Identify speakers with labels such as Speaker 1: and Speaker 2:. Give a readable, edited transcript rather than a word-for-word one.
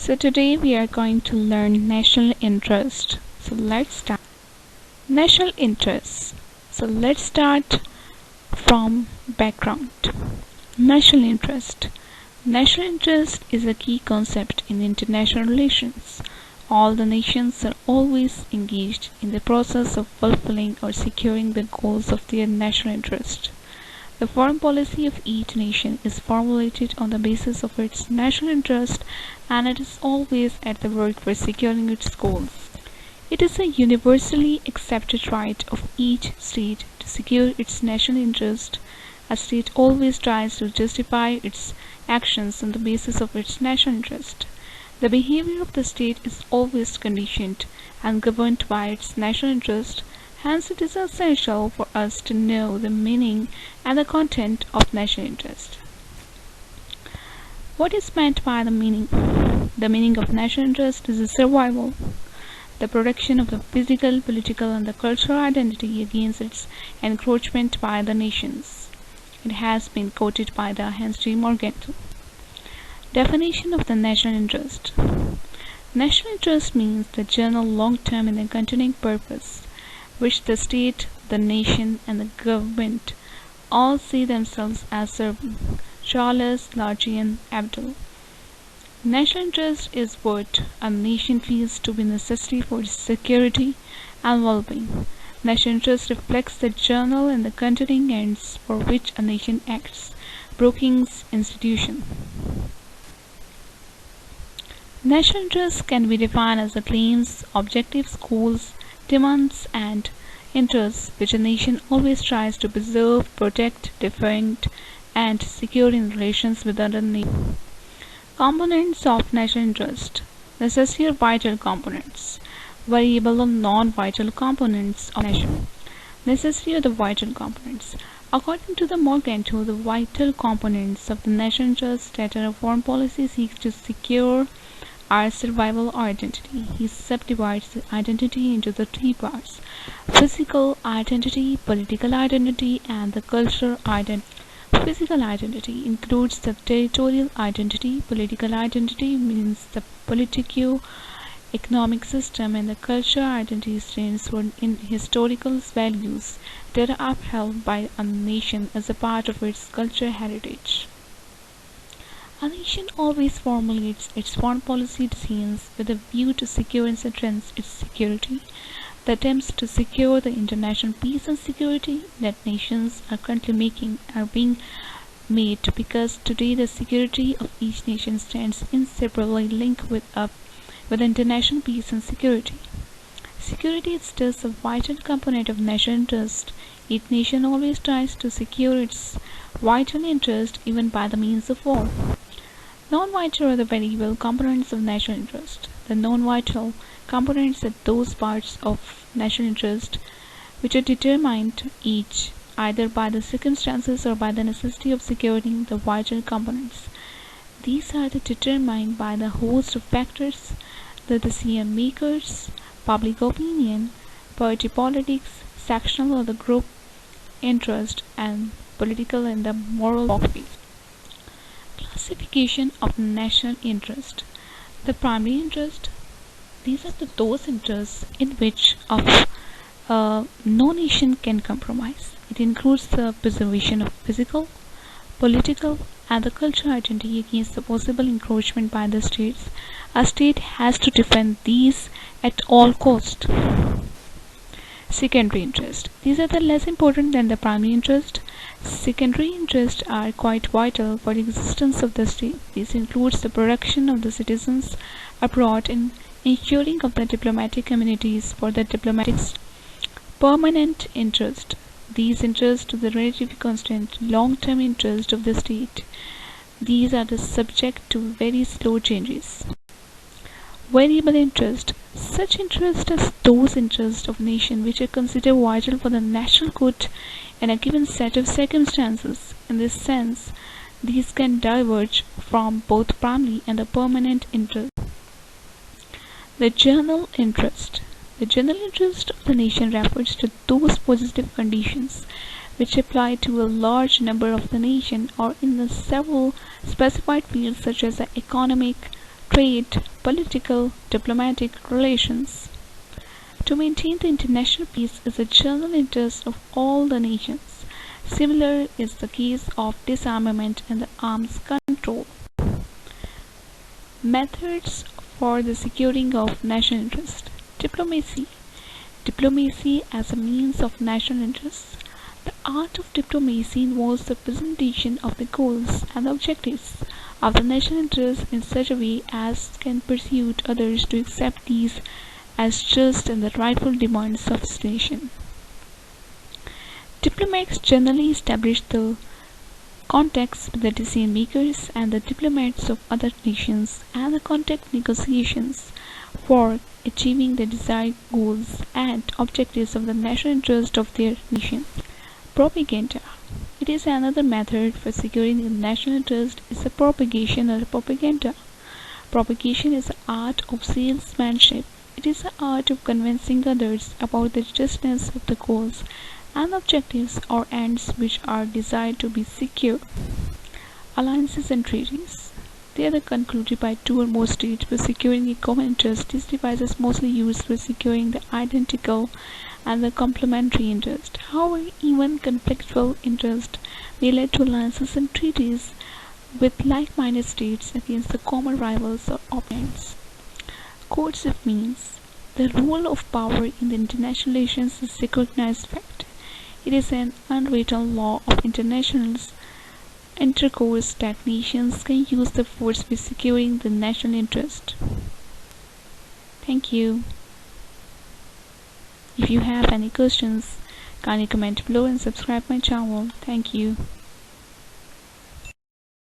Speaker 1: So today we are going to learn national interest. So let's start. National interest. So let's start from background. National interest. National interest is a key concept in international relations. All the nations are always engaged in the process of fulfilling or securing the goals of their national interest. The foreign policy of each nation is formulated on the basis of its national interest, and it is always at the work for securing its goals. It is a universally accepted right of each state to secure its national interest. A state always tries to justify its actions on the basis of its national interest. The behavior of the state is always conditioned and governed by its national interest. Hence, it is essential for us to know the meaning and the content of national interest. What is meant by the meaning? The meaning of national interest is the survival, the protection of the physical, political, and the cultural identity against its encroachment by the nations. It has been quoted by the Henry Morgan. Definition of the national interest. National interest means the general, long-term, and continuing purpose which the state, the nation, and the government all see themselves as serving. Charles Largian Abdul. National interest is what a nation feels to be necessary for its security and well-being. National interest reflects the general and the continuing ends for which a nation acts. Brookings Institution. National interest can be defined as the claims, objectives, goals, demands, and interests which a nation always tries to preserve, protect, defend, and secure in relations with other nations. Components of national interest. Necessary or vital components. Variable or non-vital components of national. Necessary or the vital components. According to the Morganto, the vital components of the national interest that a foreign policy seeks to secure are survival or identity. He subdivides the identity into the three parts: physical identity, political identity, and the cultural identity. Physical identity includes the territorial identity. Political identity means the politico-economic system, and the cultural identity stands for historical values that are upheld by a nation as a part of its cultural heritage. A nation always formulates its foreign policy decisions with a view to secure and strengthen its security. The attempts to secure the international peace and security that nations are currently making are being made because today the security of each nation stands inseparably linked with international peace and security. Security is thus a vital component of national interest. Each nation always tries to secure its vital interest even by the means of war. Non-vital are the variable components of national interest. The non-vital components are those parts of national interest which are determined each either by the circumstances or by the necessity of securing the vital components. These are determined by the host of factors: the decision makers, public opinion, party politics, sectional or the group interest, and political and the moral philosophy. Classification of national interest. The primary interest. These are those interests in which no nation can compromise. It includes the preservation of physical, political, and the cultural identity against the possible encroachment by the states. A state has to defend these at all costs. Secondary interest. These are the less important than the primary interest. Secondary interests are quite vital for the existence of the state. This includes the protection of the citizens abroad and ensuring of the diplomatic communities for the diplomatics. Permanent interest. These interests are the relatively constant long-term interest of the state. These are subject to very slow changes. Variable interest. Such interests are those interests of nation which are considered vital for the national good in a given set of circumstances. In this sense, these can diverge from both primary and the permanent interest. The general interest. The general interest of the nation refers to those positive conditions which apply to a large number of the nation or in the several specified fields such as the economic, trade, political, diplomatic relations. To maintain the international peace is a general interest of all the nations. Similar is the case of disarmament and the arms control. Methods for the securing of national interest. Diplomacy. Diplomacy as a means of national interest. The art of diplomacy involves the presentation of the goals and objectives of the national interest in such a way as can persuade others to accept these as just and the rightful demands of the nation. Diplomats generally establish the contacts with the decision makers and the diplomats of other nations and the contact negotiations for achieving the desired goals and objectives of the national interest of their nation. Propaganda. It is another method for securing the national interest is the propagation or propaganda. Propagation is the art of salesmanship. It is the art of convincing others about the justness of the goals and objectives or ends which are desired to be secured. Alliances and treaties. They are concluded by two or more states for securing a common interest. This device is mostly used for securing the identical and the complementary interest. However, even conflictual interest may lead to alliances and treaties with like-minded states against the common rivals or opponents. Codes of means. The role of power in the international relations is a recognized fact. It is an unwritten law of international intercourse that nations can use the force for securing the national interest. Thank you. If you have any questions, kindly comment below and subscribe my channel. Thank you.